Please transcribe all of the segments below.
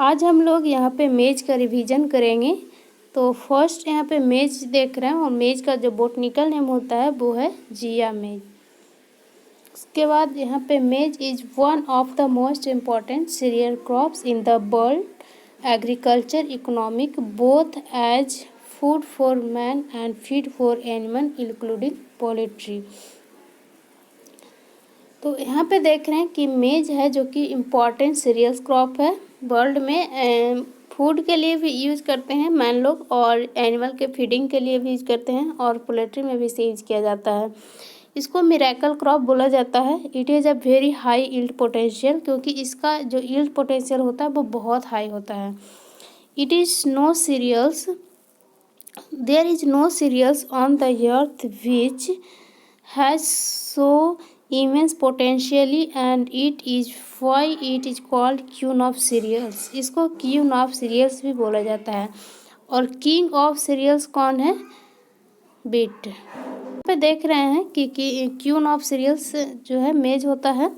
आज हम लोग यहाँ पे मेज का रिवीजन करेंगे। तो फर्स्ट यहाँ पे मेज देख रहे हैं और मेज का जो बोटनिकल नेम होता है वो है जिया मेज। उसके बाद यहाँ पे maize is one of the most important cereal crops in the world agriculture economic both as food for man and feed for animal including poultry. तो यहाँ पे देख रहे हैं कि मेज है जो कि इम्पॉर्टेंट सीरियल्स क्रॉप है वर्ल्ड में। फूड के लिए भी यूज़ करते हैं मैन लोग और एनिमल के फीडिंग के लिए भी यूज़ करते हैं और पोल्ट्री में भी इसे यूज़ किया जाता है। इसको मिरेकल क्रॉप बोला जाता है। It is a very high yield potential, क्योंकि इसका जो यील्ड पोटेंशियल होता है वो बहुत हाई होता है। It is no cereals there is no cereals on the earth which has so immense potentially and it is why it is called queen of cereals। इसको क्यून ऑफ सीरियल्स भी बोला जाता है। और किंग ऑफ सीरियल्स कौन है? Beat. पे देख रहे हैं कि क्यून ऑफ सीरियल्स जो है मेज होता है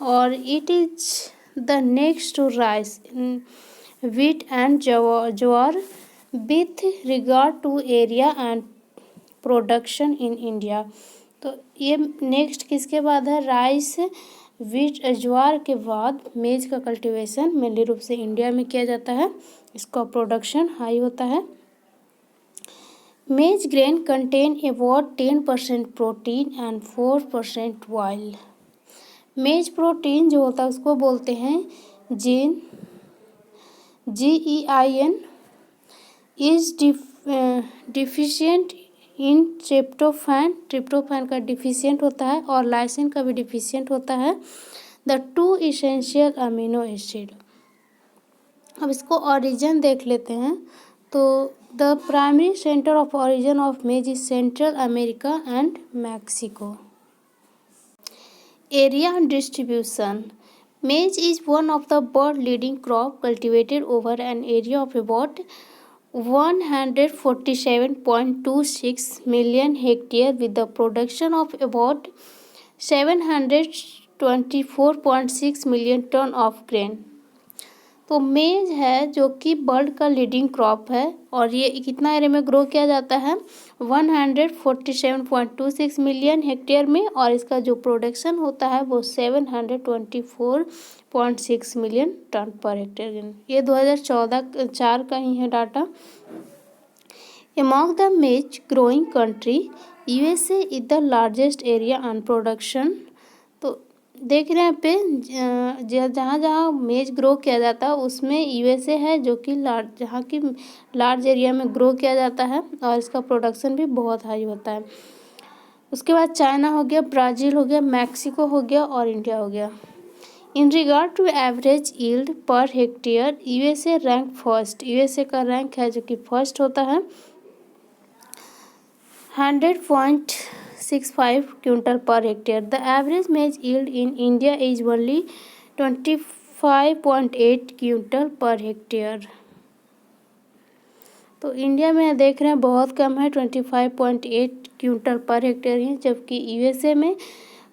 और it is the next to rice wheat and jowar with regard to area and production in India. तो ये नेक्स्ट किसके बाद है? राइस व्हीट ज्वार के बाद मेज का कल्टीवेशन मेनली रूप से इंडिया में किया जाता है। इसका प्रोडक्शन हाई होता है। Maize grain contain about 10% protein and 4% oil. Maize protein जो होता है उसको बोलते हैं zein GEIN is deficient in tryptophan का डिफिशियंट होता है और लाइसिन का भी डिफिशियंट होता है, the two essential amino acid. अब इसको ओरिजिन देख लेते हैं। तो the primary centre of origin of maize is central America and Mexico. Area and distribution. Maize is one of the world leading crop cultivated over an area of about 147.26 million hectare with the production of about 724.6 million ton of grain। तो मेज है जो कि world का leading crop है और ये कितना एरिया में ग्रो किया जाता है? 147.26 मिलियन हेक्टेयर में, और इसका जो प्रोडक्शन होता है वो 724.6 मिलियन टन पर हेक्टेयर। ये 2014 का ही है data. Among the maize growing country, USA is the largest area on production। तो देख रहे हैं पे जहाँ जहाँ मेज ग्रो किया जाता है उसमें USA है जो कि जहाँ की लार्ज एरिया में ग्रो किया जाता है और इसका प्रोडक्शन भी बहुत हाई होता है। उसके बाद चाइना हो गया, ब्राज़ील हो गया, मैक्सिको हो गया और इंडिया हो गया। In regard to average yield per hectare USA rank first. USA का रैंक है जो कि फर्स्ट होता है 100.65 quintal per hectare. The average maize yield in India is only 25.8 quintal per hectare. तो इंडिया में देख रहे हैं बहुत कम है, 25.8 क्विंटल पर हेक्टेयर ही, जबकि USA में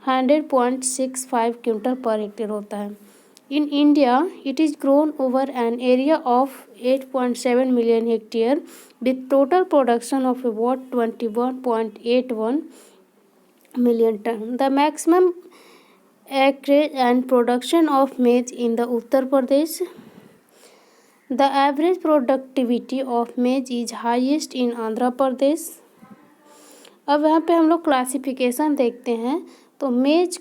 100.65 क्विंटल पर हेक्टेयर होता है। In India, it is grown over an area of 8.7 million hectare with total production of about 21.81 million ton. The maximum acreage and production of maize in the Uttar Pradesh. The average productivity of maize is highest in Andhra Pradesh। अब यहाँ पे हम लोग classification देखते हैं। तो मेज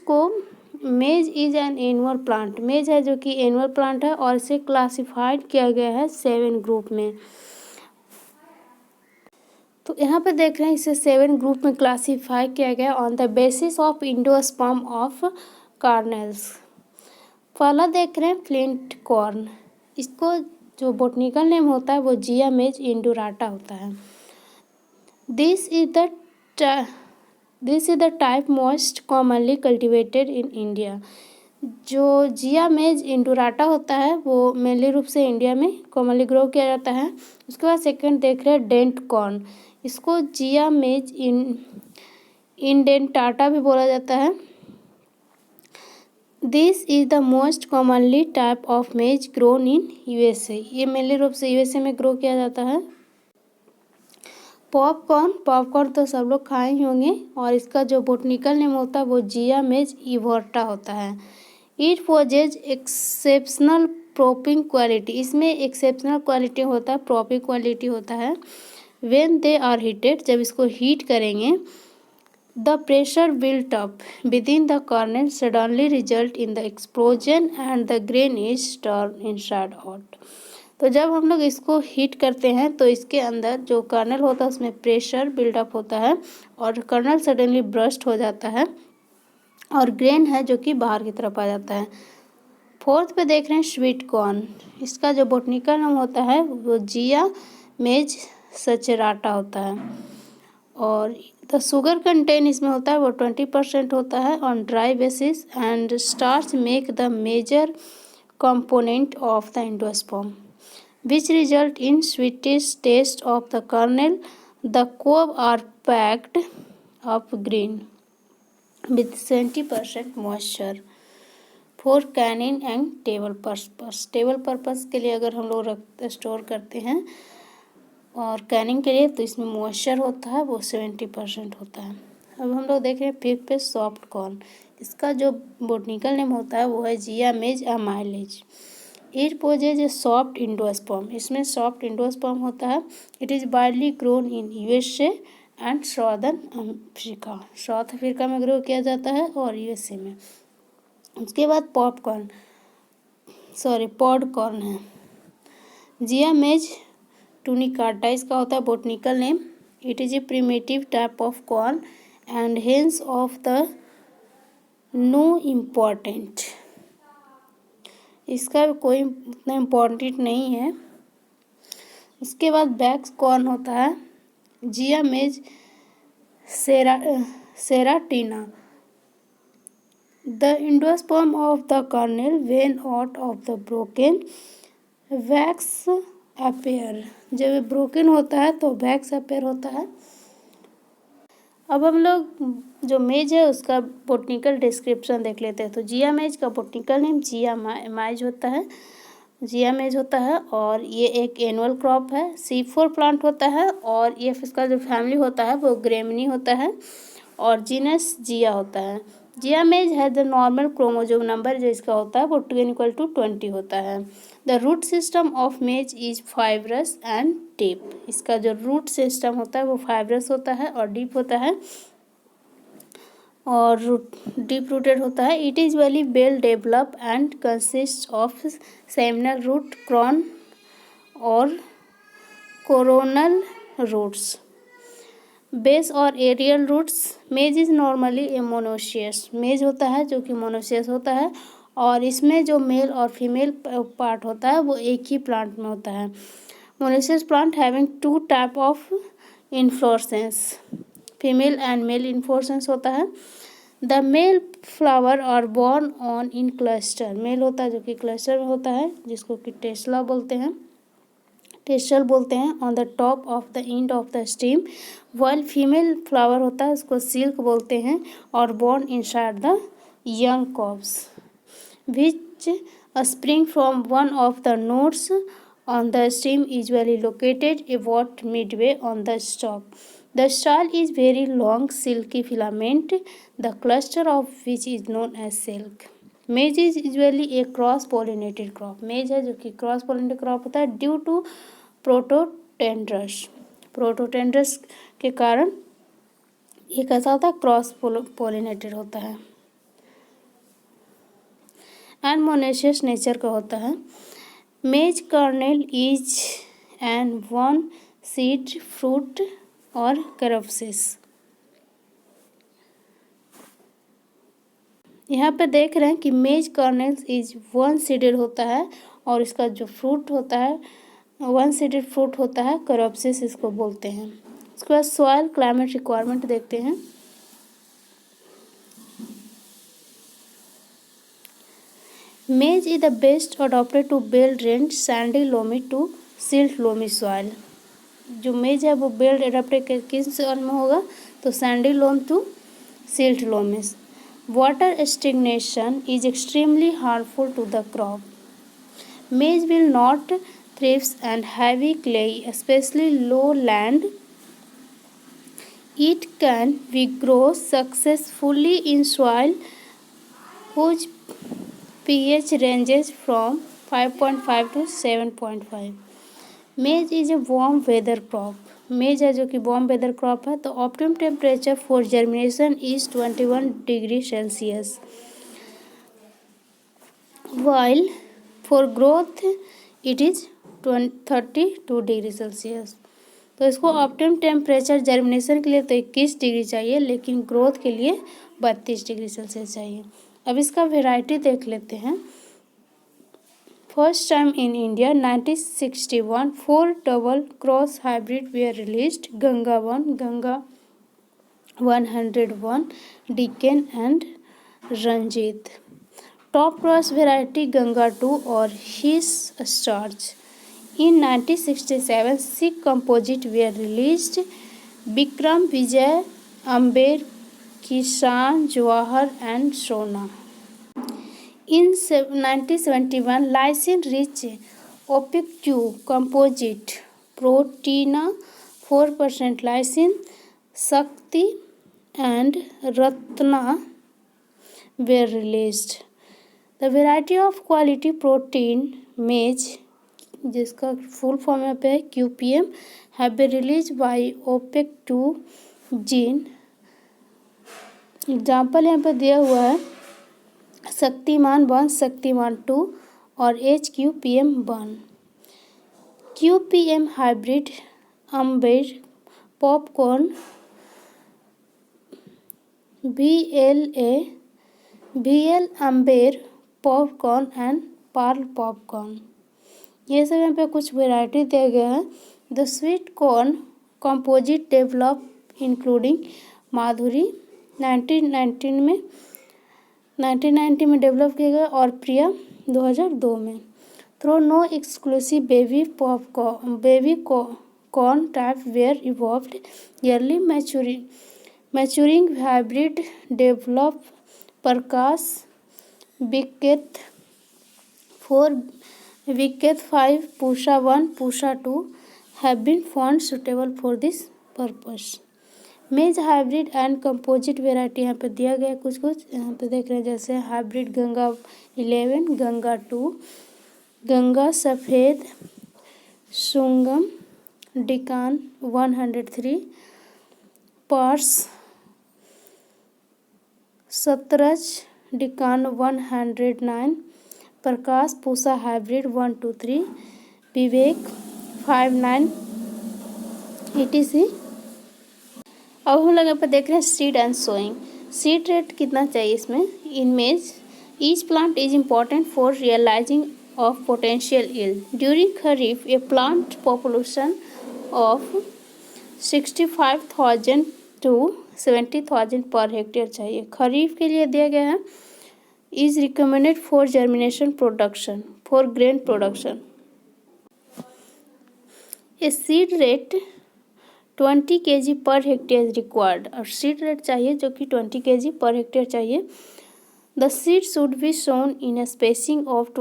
is an annual plant. मेज है जो कि एनुअल प्लांट है और इसे क्लासिफाइड किया गया है 7 ग्रुप में। तो यहाँ पे देख रहे हैं इसे 7 ग्रुप में क्लासिफाई किया गया on the basis of endosperm of kernels. पहला देख रहे हैं फ्लिंट कॉर्न। इसको जो बोटनिकल नेम होता है वो जिया मेज इंडोराटा होता है। This is the type most commonly cultivated in India. जो जिया मेज इंडोराटा होता है वो मेनली रूप से इंडिया में कॉमनली ग्रो किया जाता है। उसके बाद सेकंड देख रहे हैं डेंट कॉर्न। इसको जिया मेज इंडेंटाटा भी बोला जाता है। This is the most commonly type of मेज ग्रोन इन यूएसए। ये मेनली रूप से यूएसए में ग्रो किया जाता है। पॉपकॉर्न तो सब लोग खाए ही होंगे और इसका जो बोटनिकल नेम होता है वो जिया मेज इवोर्टा होता है। It possesses exceptional popping quality. इसमें एक्सेप्शनल क्वालिटी होता है, प्रोपिंग क्वालिटी होता है। व्हेन दे आर हीटेड, जब इसको हीट करेंगे, the pressure built up within the kernel suddenly result in the explosion and the grain is turn inside out. तो जब हम लोग इसको हीट करते हैं तो इसके अंदर जो कर्नल होता है उसमें प्रेशर बिल्डअप होता है और कर्नल सडनली ब्रस्ट हो जाता है और ग्रेन है जो कि बाहर की तरफ आ जाता है। फोर्थ पे देख रहे हैं स्वीट कॉर्न। इसका जो बोटनिकल नाम होता है वो जिया मेज सचेराटा होता है और द शुगर कंटेन इसमें होता है वो 20% होता है on dry basis and starch make the major component of the endosperm, which result in sweetest taste of the kernel. The cob are packed up green with 70% moisture for canning and table purpose. Table purpose के लिए अगर हम लोग store करते हैं और Canning के लिए तो इसमें मॉइस्चर होता है वो 70% होता है। अब हम लोग देख रहे हैं फिफ्थ पे सॉफ्ट कॉर्न। इसका जो बोटनिकल नेम होता है वो है जिया मेज अमाइलेज। It possesses a soft endosperm. इसमें सॉफ्ट इंडोस्पर्म होता है। It is widely grown in USA and southern Africa. South Africa में ग्रो किया जाता है और यूएसए में। उसके बाद पॉडकॉर्न है। जिया मेज टूनिकाटा इसका होता है botanical name. It is a primitive type of corn and hence of the no important. इसका कोई उतना इम्पोर्टेंट नहीं है। उसके बाद बैक्स कॉर्न होता है जिया मेज सेराटिना। The endosperm of the kernel when out of the broken wax appear. जब ये ब्रोकन होता है तो वैक्स अपेयर होता है। अब हम लोग जो मेज है उसका बोटनिकल डिस्क्रिप्शन देख लेते हैं। तो जिया मेज का बोटनिकल नेम जिया मेज होता है, जिया मेज होता है और ये एक एनुअल क्रॉप है। C4 प्लांट होता है और ये इसका जो फैमिली होता है वो ग्रेमिनी होता है और जीनस जिया होता है। जिया मेज है द नॉर्मल क्रोमोजोम नंबर जो इसका होता है वो 2=20 होता है। The root system of maize is fibrous and deep. इसका जो रूट सिस्टम होता है वो फाइब्रस होता है और डीप होता है और डीप रूटेड होता है। It is very well develop and consist of seminal root, crown और कोरोनल रूट्स, बेस और aerial roots. Maize is normally a monoecious. Maize होता है जो कि मोनोशियस होता है और इसमें जो मेल और फीमेल पार्ट होता है वो एक ही प्लांट में होता है। Monoecious plant having 2 type of inflorescence, female and male inflorescence होता है। The male flower are borne on in cluster. Male होता है जो कि क्लस्टर में होता है जिसको कि टेस्ला बोलते हैं, टेस्टल बोलते हैं, on the top of the end of the stem. While female flower होता है उसको सिल्क बोलते हैं और borne inside the young cobs which spring from one of the nodes on the stem usually located about midway on the stalk. The style is very long silky filament, the cluster of which is known as silk. Maize is usually a cross pollinated crop. मेज है जो कि cross pollinated crop होता है due to प्रोटोटेंड्रस। प्रोटोटेंड्रस के कारण ये कैसा होता है, क्रॉस पोलिनेटेड होता है एंड मोनेशियस नेचर का होता है। मेज kernel is an one seed fruit और कैरोप्सिस। यहाँ पे देख रहे हैं कि मेज कर्नेल इज वन सीडेड होता है और इसका जो फ्रूट होता है वन सीडेड फ्रूट होता है, कैरोप्सिस इसको बोलते हैं। उसके बाद सॉइल क्लाइमेट रिक्वायरमेंट देखते हैं। Maize is the best adapted to बेल्ड drained sandy loamy to silt loamy soil. जो मेज है वो बेल्ड अडॉप्टेड किस सॉइल में होगा, तो sandy loam to silt loamy. Water stagnation is extremely harmful to the crop. Maize will not thrive on heavy clay, especially lowland. It can be grown successfully in soil whose pH ranges from 5.5 to 7.5. Maize is a warm weather crop. मेज है जो कि warm weather crop है, तो optimum temperature for germination is 21 degree Celsius, while for growth it is 32 degree Celsius. तो इसको optimum temperature germination के लिए तो 21 डिग्री चाहिए, लेकिन ग्रोथ के लिए 32 डिग्री सेल्सियस चाहिए। अब इसका वेराइटी देख लेते हैं। First time in India, 1961, 4 double cross hybrid were released: Ganga 1, Ganga 101, Deccan and Ranjit. Top cross variety Ganga 2 or his starch. In 1967, 6 composite were released: Bikram, Vijay, Amber, Kishan, Jawahar and Sona. In 1971, lysine-rich OPEC2 composite Proteina 4% lysine, Shakti and Ratna were released. The variety of quality protein maize, जिसका full form यहाँ पे है QPM, have been released by OPEC2 gene. Example यहाँ पे दिया हुआ है शक्तिमान 1, शक्तिमान 2 और HQPM 1। QPM hybrid amber popcorn, VL amber popcorn and pearl popcorn. ये सब यहाँ पे कुछ वैरायटी दिया गया है। The sweet corn composite develop including Madhuri 1990 में डेवलप किया गया और प्रिया 2002 में। Through no exclusive baby corn type were evolved early maturing hybrid develop Prakash विकेत 4, विकेत 5, Pusa 1, Pusa 2 have been found suitable for this purpose. Maize hybrid and composite variety यहाँ पे दिया गया कुछ यहाँ पे देख रहे हैं, जैसे हाइब्रिड गंगा 11, गंगा 2, गंगा सफ़ेद, सुंगम, डिकान 103, पार्स, सतरज, डिकान 109, प्रकाश पूसा हाइब्रिड 1, 2, 3, विवेक 5, 9 etc। अब हम लोग यहाँ पर देख रहे हैं seed and sowing. Seed rate कितना चाहिए इसमें? In maize each plant is important for realizing of potential yield during kharif. A plant population of 65,000 to 70,000 पर हेक्टेयर चाहिए। खरीफ के लिए दिया गया है is recommended for germination production for grain production. A seed rate 20 kg पर हेक्टेयर रिक्वायर्ड, और seed rate चाहिए जो कि 20 kg पर हेक्टेयर चाहिए। The seed should be sown in a spacing of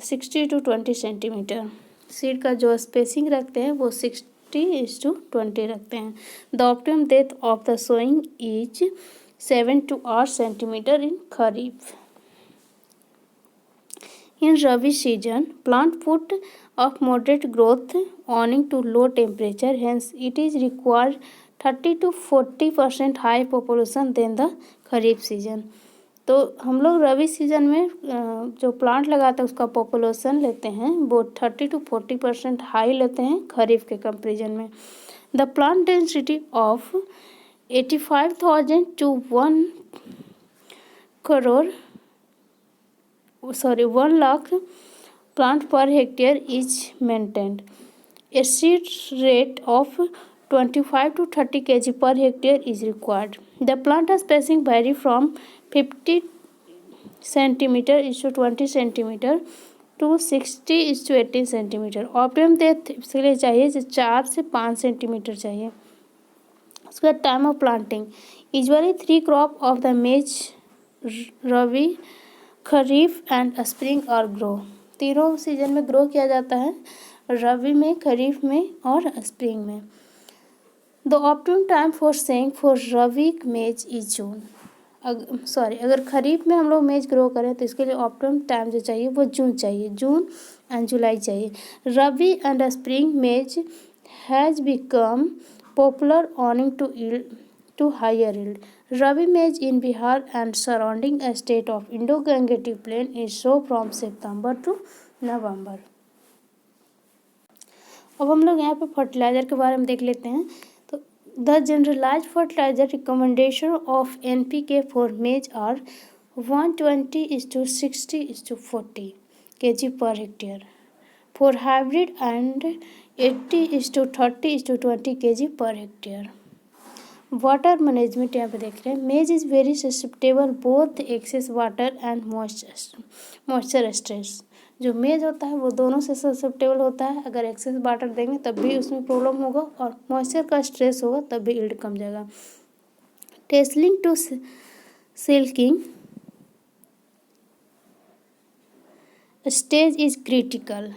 60 to 20 centimetre. Seed का जो स्पेसिंग रखते हैं वो 60:20 रखते हैं। The optimum depth of the sowing is 7 to 8 centimetre in kharif. In Rabi season, plant put of moderate growth owing to low temperature, hence it is required 30 to 40% high population than the kharif season. तो हम लोग रबी season में जो plant लगाते हैं उसका population लेते हैं वो 30 to 40% हाई लेते हैं खरीफ के कंपेरिजन में। The plant density of 85,000 to 1 lakh plant per hectare is maintained. A seed rate of 25 to 30 kg per hectare is required. The plant spacing vary from 50 centimeter to 20 centimeter to 60 to 18 centimetre. Optimum depth इसके लिए चाहिए 4 से 5 centimetre चाहिए। उसके बाद time of planting usually 3 crop of the मेज रबी, खरीफ and spring और grow. तीनों सीजन में ग्रो किया जाता है, रबी में, खरीफ में और स्प्रिंग में। The optimum time for sowing for rabi maize is जून। अगर खरीफ में हम लोग मेज ग्रो करें तो इसके लिए ऑप्टिमम टाइम जो चाहिए वो जून चाहिए, जून एंड जुलाई चाहिए। रबी एंड स्प्रिंग मेज has become popular owing to higher yield. Rabi maize in Bihar and surrounding state of Indo-Gangetic Plain is sown from September to November. अब हम लोग यहाँ पे फर्टिलाइज़र के बारे में देख लेते हैं। तो the generalised fertiliser recommendation of NPK for maize are 120:60:40 kg per hectare for hybrid and 80:30:20 kg per hectare. Water management यहाँ पे देख रहे हैं। मेज is very susceptible both excess water and moisture stress. जो मेज होता है वो दोनों से ससेप्टेबल होता है, अगर एक्सेस वाटर देंगे तब भी उसमें प्रॉब्लम होगा और मॉइस्चर का स्ट्रेस होगा तब भी यील्ड कम जाएगा। Tasselling to silking stage is critical.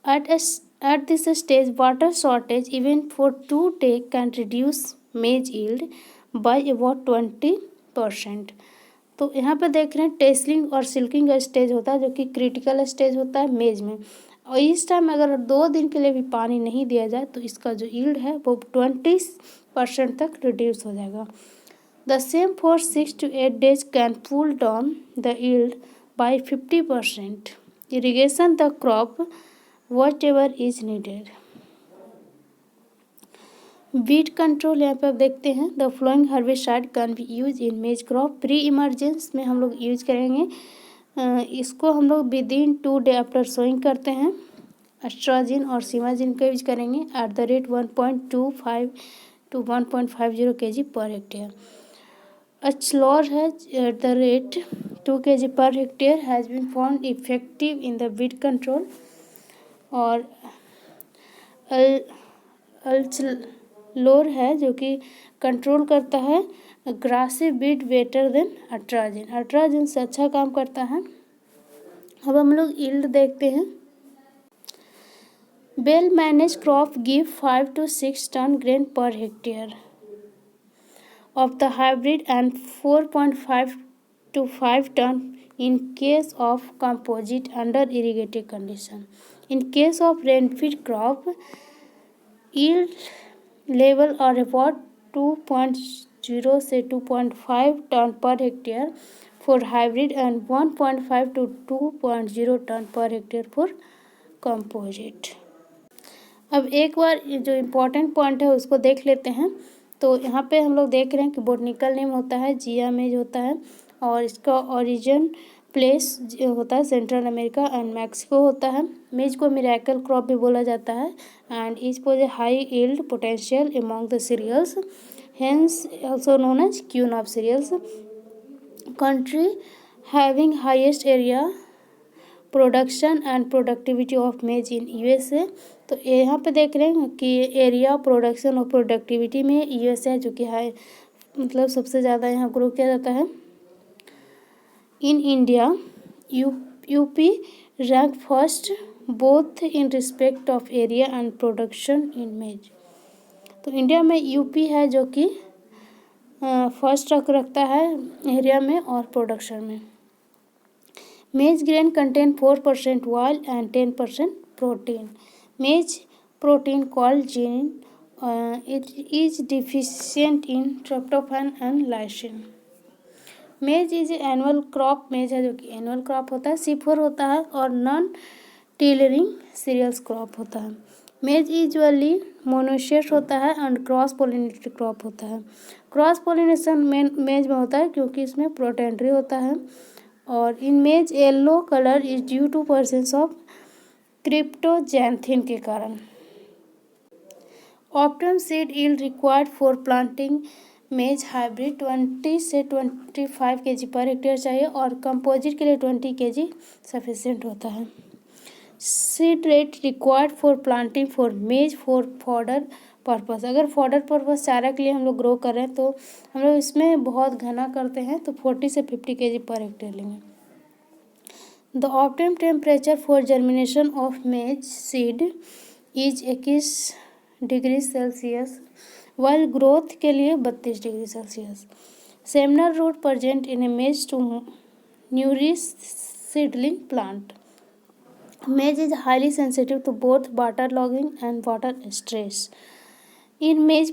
At this stage, water shortage even for 2 days can reduce maize yield by about 20%. तो यहाँ पे देख रहे हैं टेस्लिंग और सिल्किंग का स्टेज होता है जो कि क्रिटिकल स्टेज होता है मेज में, और इस टाइम अगर 2 दिन के लिए भी पानी नहीं दिया जाए तो इसका जो यील्ड है वो 20% तक रिड्यूस हो जाएगा। The same for 6 to 8 days can pull down the yield by 50%. Irrigation the crop whatever is needed. Weed control यहाँ पे आप देखते हैं। The following herbicide can be used in maize crop. Pre-emergence में हम लोग यूज करेंगे, इसको हम लोग within 2 days after sowing करते हैं। एस्ट्राजिन और सीमाजिन का यूज करेंगे at the rate 1.25 to 1.50 kg per hectare. Achlor has at the rate 2 kg per hectare has been found effective in the weed control. और अल्चलोर है जो कि कंट्रोल करता है ग्रासिव वीड बेटर देन अट्राजिन, अट्राजिन से अच्छा काम करता है। अब हम लोग यील्ड देखते हैं। Well manage crop give 5 to 6 ton grain per hectare of the hybrid and 4.5 to 5 ton in case of composite under irrigated condition. In case of rainfed crop, yield level are about 2.0 से 2.5 ton per hectare for hybrid and 1.5 to 2.0 ton per hectare for composite. अब एक बार जो important point है उसको देख लेते हैं। तो यहाँ पे हम लोग देख रहे हैं कि बोटनिकल नेम होता है जिया मेज होता है, और इसका ओरिजिन प्लेस होता है सेंट्रल अमेरिका एंड मैक्सिको होता है। मेज को मिरेकल क्रॉप भी बोला जाता है and is pose high yield potential among the cereals, hence also known as queen of cereals. Country having highest area production and productivity of maize in USA। तो यहाँ पे देख रहे हैं कि एरिया प्रोडक्शन और प्रोडक्टिविटी में USA है जो कि हाई, मतलब सबसे ज़्यादा यहाँ ग्रो किया जाता है। In India UP rank first both in respect of area and production इन मेज। तो इंडिया में यूपी है जो कि फर्स्ट रैंक रखता है एरिया में और प्रोडक्शन में। Maize grain contain 4% oil and 10% protein. Maize protein called gene it is deficient in tryptophan and lysine. Maize is annual crop. Maize है जो कि annual crop होता है, C4 होता है और non tillering cereals crop होता है। Maize usually monoecious होता है and क्रॉस पोलिनेटेड क्रॉप होता है। क्रॉस पोलिनेशन मेज में होता है क्योंकि इसमें प्रोटेंट्री होता है, और in maize yellow colour is due to presence of cryptoxanthin के कारण। Optimum seed yield required for planting maize hybrid 20 से 25 kg पर हेक्टेयर चाहिए और कंपोजिट के लिए 20 kg सफिशिएंट होता है। Seed rate required for planting for मेज फॉर फॉडर पर्पस। अगर फॉडर पर्पस चारा के लिए हम लोग ग्रो कर रहे हैं तो हम लोग इसमें बहुत घना करते हैं तो 40 से 50 kg पर हेक्टेयर लेंगे। The optimum temperature for germination of maize seed is 21 degree Celsius, while growth के लिए 32 degree Celsius. Seminal root present in a maize to nourish seedling plant. Maize is highly sensitive to both water logging and water stress. In maize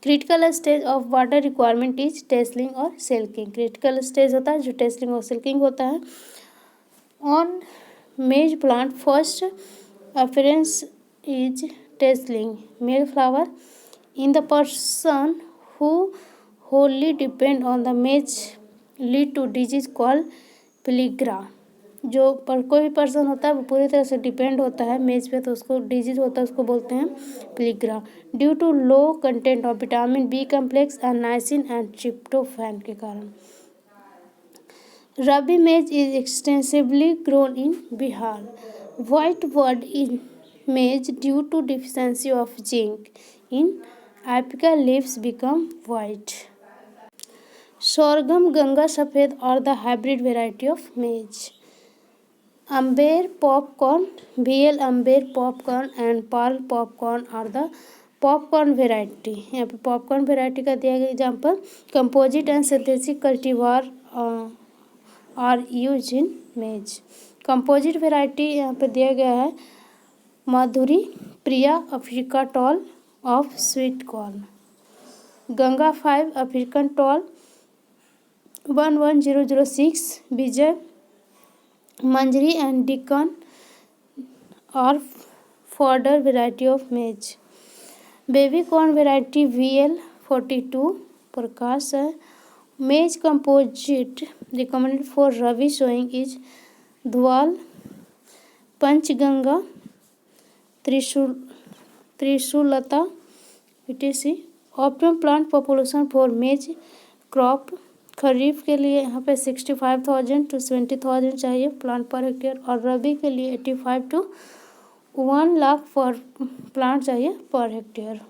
critical stage of water requirement is tasseling और silking. Critical stage होता है जो tasseling और silking होता है। On maize plant first appearance is tasseling, male flower. In the person who wholly depend on the maize lead to disease called pellagra. जो पर कोई भी पर्सन होता है वो पूरी तरह से डिपेंड होता है मेज पे तो उसको डिजीज होता है, उसको बोलते हैं pellagra. Due to low content of vitamin B complex and niacin and tryptophan के कारण। Rabi maize is extensively grown in Bihar. White bud in maize due to deficiency of zinc in apical leaves become white. sorghum, Ganga Safed और the hybrid variety of maize. Amber popcorn, VL Amber popcorn and Pearl popcorn are the popcorn variety। यहाँ पे popcorn variety का दिया गया example. Composite and synthetic cultivar are used in maize। Composite variety यहाँ पे दिया गया है Madhuri Priya Africa tall of sweet corn, Ganga 5 African tall 11006, Vijay Manjari and Deccan और fodder variety of maize. Baby corn variety VL 42 Prakash है। Maize composite recommended for rabi sowing is धुआल, पंचगंगा, त्रिशूलता etc। Optimum plant population for maize crop. Kharif के लिए यहाँ पे 65,000 to 70,000 चाहिए प्लांट पर हेक्टेयर और रबी के लिए 85 to 1 लाख पर प्लांट चाहिए पर हेक्टेयर।